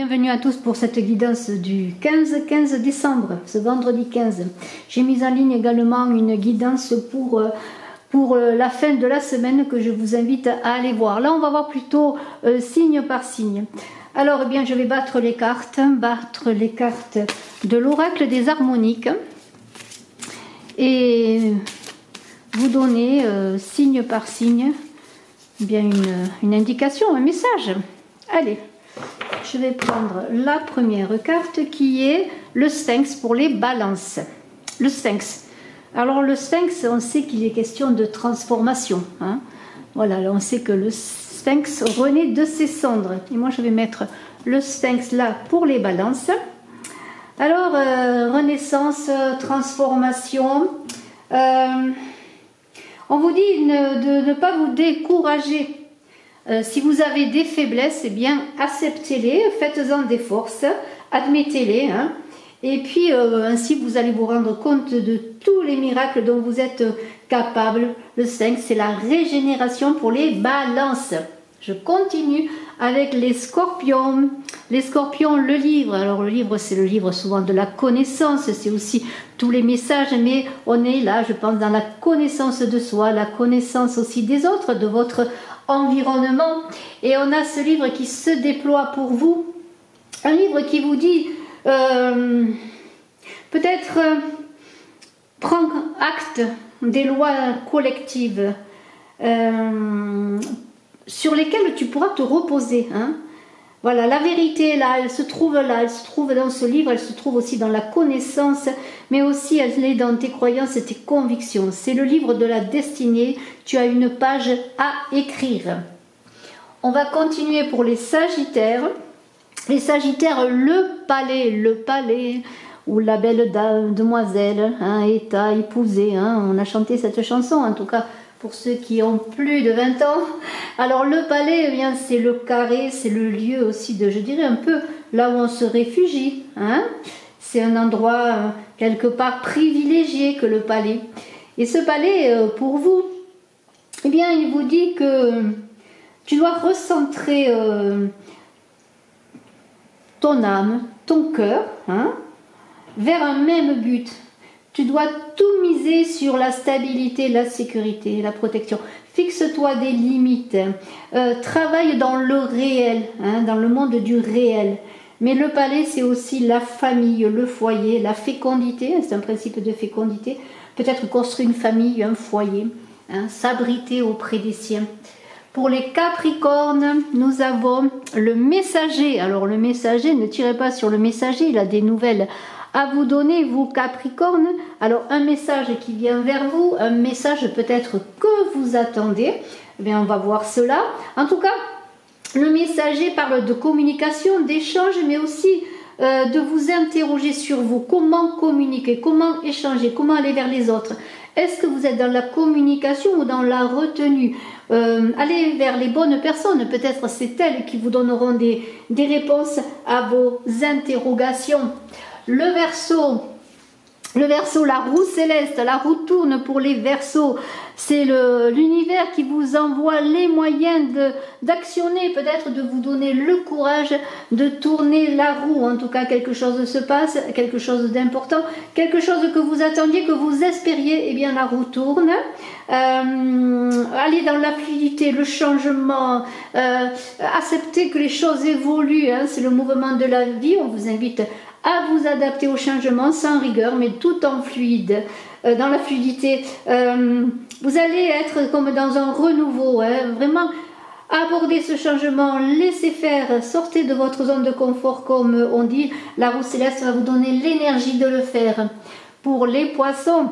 bienvenue à tous pour cette guidance du 15 décembre, ce vendredi 15. J'ai mis en ligne également une guidance pour la fin de la semaine que je vous invite à aller voir. Là, on va voir plutôt signe par signe. Alors, eh bien, je vais battre les cartes de l'oracle des harmoniques et vous donner signe par signe eh bien une indication, un message. Allez, je vais prendre la première carte qui est le Sphinx pour les balances. Le Sphinx. Alors le Sphinx, on sait qu'il est question de transformation. Hein. Voilà, là, on sait que le Sphinx renaît de ses cendres. Et moi je vais mettre le Sphinx là pour les balances. Alors, renaissance, transformation. On vous dit de ne pas vous décourager. Si vous avez des faiblesses, eh bien acceptez-les, faites-en des forces, admettez-les. Hein, et puis ainsi vous allez vous rendre compte de tous les miracles dont vous êtes capable. Le 5, c'est la régénération pour les balances. Je continue avec les scorpions. Les scorpions, le livre. Alors le livre, c'est le livre souvent de la connaissance. C'est aussi tous les messages. Mais on est là, je pense, dans la connaissance de soi, la connaissance aussi des autres, de votre environnement. Et on a ce livre qui se déploie pour vous. Un livre qui vous dit peut-être prendre acte des lois collectives sur lesquelles tu pourras te reposer. Hein. Voilà, la vérité là, elle se trouve dans ce livre, elle se trouve aussi dans la connaissance, mais aussi elle est dans tes croyances et tes convictions. C'est le livre de la destinée, tu as une page à écrire. On va continuer pour les Sagittaires. Les Sagittaires, le palais, ou la belle dame, demoiselle, hein, état, épousée, hein, on a chanté cette chanson en tout cas. Pour ceux qui ont plus de 20 ans. Alors le palais, eh bien c'est le carré, c'est le lieu aussi de, je dirais un peu, là où on se réfugie. Hein. C'est un endroit quelque part privilégié que le palais. Et ce palais, pour vous, eh bien il vous dit que tu dois recentrer ton âme, ton cœur, hein, vers un même but. Tu dois tout miser sur la stabilité, la sécurité, la protection. Fixe-toi des limites. Travaille dans le réel, hein, dans le monde du réel. Mais le palais, c'est aussi la famille, le foyer, la fécondité. C'est un principe de fécondité. Peut-être construire une famille, un foyer. Hein, s'abriter auprès des siens. Pour les Capricornes, nous avons le messager. Alors le messager, ne tirez pas sur le messager, il a des nouvelles à vous donner, vous Capricorne. Alors un message qui vient vers vous, un message peut-être que vous attendez. Eh bien, on va voir cela. En tout cas, le messager parle de communication, d'échange, mais aussi de vous interroger sur vous. Comment communiquer, comment échanger, comment aller vers les autres. Est-ce que vous êtes dans la communication ou dans la retenue? Allez vers les bonnes personnes, peut-être c'est elles qui vous donneront des réponses à vos interrogations. Le Verseau, la roue céleste, la roue tourne pour les Verseaux. C'est l'univers qui vous envoie les moyens d'actionner, peut-être de vous donner le courage de tourner la roue. En tout cas, quelque chose se passe, quelque chose d'important, quelque chose que vous attendiez, que vous espériez, eh bien la roue tourne. Allez dans la fluidité, le changement, accepter que les choses évoluent, hein, c'est le mouvement de la vie. On vous invite à vous adapter au changement sans rigueur, mais tout en fluide, dans la fluidité. Vous allez être comme dans un renouveau, hein, vraiment aborder ce changement, laissez faire, sortez de votre zone de confort comme on dit. La roue céleste va vous donner l'énergie de le faire. Pour les poissons,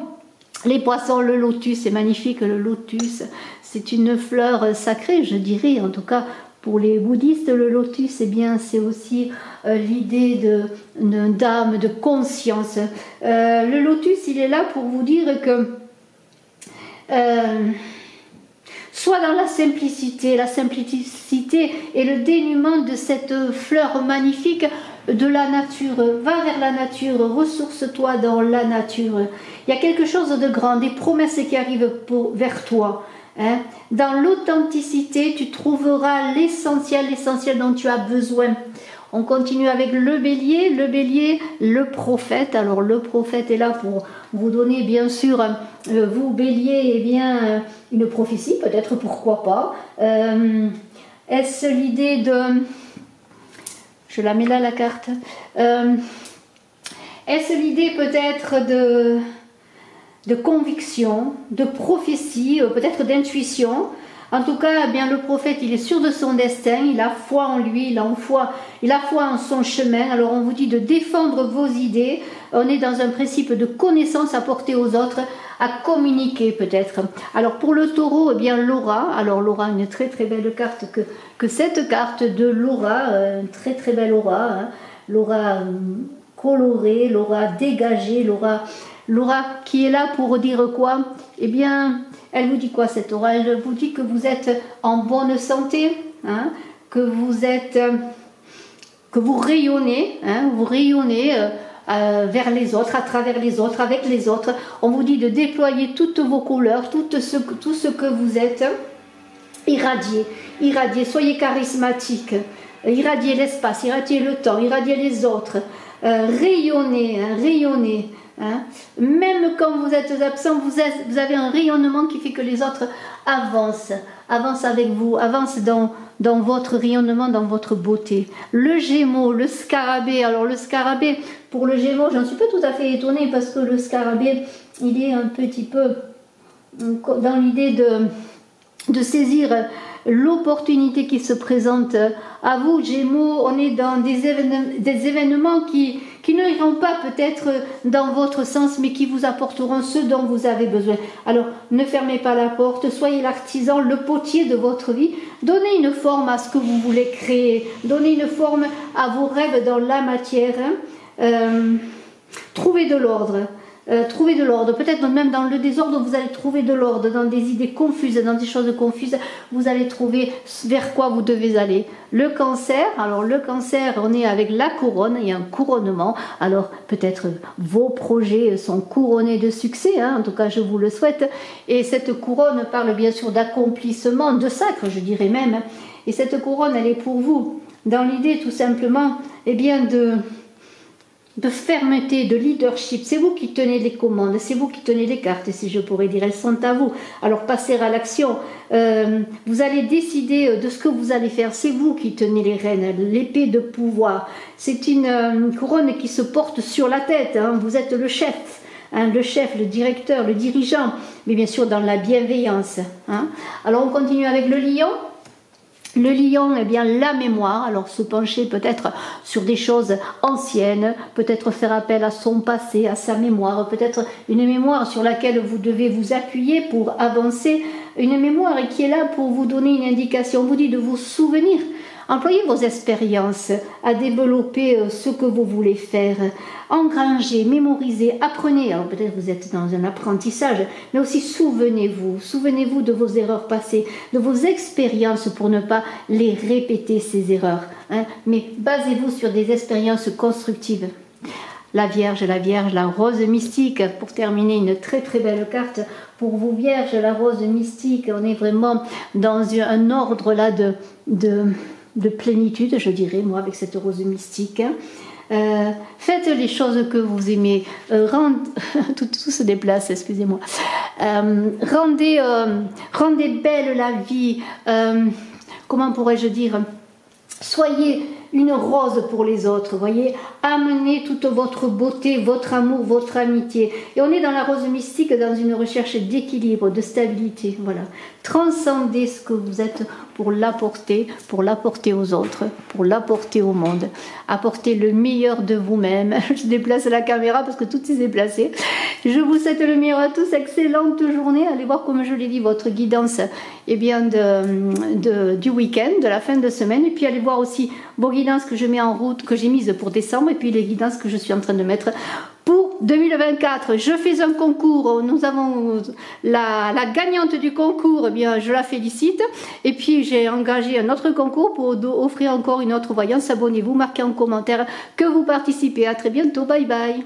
le lotus, c'est magnifique, le lotus, c'est une fleur sacrée, je dirais, en tout cas. Pour les bouddhistes, le lotus, eh bien, c'est aussi l'idée d'âme, de conscience. Le lotus, il est là pour vous dire que soit dans la simplicité et le dénuement de cette fleur magnifique de la nature. Va vers la nature, ressource-toi dans la nature. Il y a quelque chose de grand, des promesses qui arrivent vers toi. Hein. Dans l'authenticité, tu trouveras l'essentiel dont tu as besoin. On continue avec le bélier. Le bélier, le prophète. Alors le prophète est là pour vous donner bien sûr, vous bélier, eh bien, une prophétie, peut-être, pourquoi pas. Est-ce l'idée de... Je la mets là, la carte. Est-ce l'idée peut-être de conviction, de prophétie, peut-être d'intuition? En tout cas, eh bien, le prophète, il est sûr de son destin, il a foi en lui, il a foi en son chemin. Alors on vous dit de défendre vos idées. On est dans un principe de connaissance à porter aux autres, à communiquer peut-être. Alors pour le taureau, eh bien l'aura. Alors l'aura, une très très belle carte que cette carte de l'aura, une très très belle aura, hein. L'aura colorée, l'aura dégagée, l'aura qui est là pour dire quoi? Eh bien, elle vous dit quoi cette aura? Elle vous dit que vous êtes en bonne santé, hein, que vous rayonnez, hein, vous rayonnez vers les autres, à travers les autres, avec les autres. On vous dit de déployer toutes vos couleurs, tout ce que vous êtes. Irradiez, soyez charismatique, irradiez l'espace, irradiez le temps, irradiez les autres, rayonnez, hein, rayonnez. Hein. Même quand vous êtes absent, vous avez un rayonnement qui fait que les autres avancent avec vous, avancent dans votre rayonnement, dans votre beauté. Le Gémeaux, le scarabée. Alors le scarabée, pour le Gémeaux, j'en suis pas tout à fait étonnée parce que le scarabée, il est un petit peu dans l'idée de saisir l'opportunité qui se présente à vous, Gémeaux. On est dans des événements qui ne iront pas peut-être dans votre sens, mais qui vous apporteront ce dont vous avez besoin. Alors, ne fermez pas la porte, soyez l'artisan, le potier de votre vie. Donnez une forme à ce que vous voulez créer, donnez une forme à vos rêves dans la matière. Trouvez de l'ordre. Peut-être même dans le désordre, vous allez trouver de l'ordre, dans des idées confuses, dans des choses confuses, vous allez trouver vers quoi vous devez aller. Le cancer, alors le cancer, on est avec la couronne, il y a un couronnement, alors peut-être vos projets sont couronnés de succès, hein, en tout cas je vous le souhaite, et cette couronne parle bien sûr d'accomplissement, de sacre je dirais même, et cette couronne elle est pour vous, dans l'idée tout simplement, eh bien de fermeté, de leadership. C'est vous qui tenez les commandes, c'est vous qui tenez les cartes, si je pourrais dire, elles sont à vous. Alors passez à l'action, vous allez décider de ce que vous allez faire, c'est vous qui tenez les rênes, l'épée de pouvoir. C'est une couronne qui se porte sur la tête, hein. Vous êtes le chef. Hein, le chef, le directeur, le dirigeant, mais bien sûr dans la bienveillance. Hein. Alors on continue avec le lion. Le lion, eh bien la mémoire, alors se pencher peut-être sur des choses anciennes, peut-être faire appel à son passé, à sa mémoire, peut-être une mémoire sur laquelle vous devez vous appuyer pour avancer, une mémoire qui est là pour vous donner une indication, on vous dit de vous souvenir. Employez vos expériences à développer ce que vous voulez faire. Engrangez, mémorisez, apprenez. Alors peut-être vous êtes dans un apprentissage, mais aussi souvenez-vous. Souvenez-vous de vos erreurs passées, de vos expériences pour ne pas les répéter, ces erreurs. Hein. Mais basez-vous sur des expériences constructives. La Vierge, la rose mystique. Pour terminer, une très très belle carte pour vous, Vierge, la rose mystique. On est vraiment dans un ordre là de plénitude, je dirais, moi, avec cette rose mystique. Faites les choses que vous aimez. Tout se déplace, excusez-moi. Rendez belle la vie. Comment pourrais-je dire? Soyez une rose pour les autres, voyez, amenez toute votre beauté, votre amour, votre amitié. Et on est dans la rose mystique, dans une recherche d'équilibre, de stabilité, voilà. Transcendez ce que vous êtes pour l'apporter aux autres, pour l'apporter au monde. Apportez le meilleur de vous-même. Je déplace la caméra parce que tout s'est déplacé. Je vous souhaite le meilleur à tous, excellente journée. Allez voir, comme je l'ai dit, votre guidance du week-end, de la fin de semaine. Et puis allez voir aussi vos guidances que je mets en route, que j'ai mises pour décembre, et puis les guidances que je suis en train de mettre pour 2024. Je fais un concours, nous avons la gagnante du concours, eh bien je la félicite, et puis j'ai engagé un autre concours pour offrir encore une autre voyance. Abonnez-vous, marquez en commentaire que vous participez. À très bientôt, bye bye.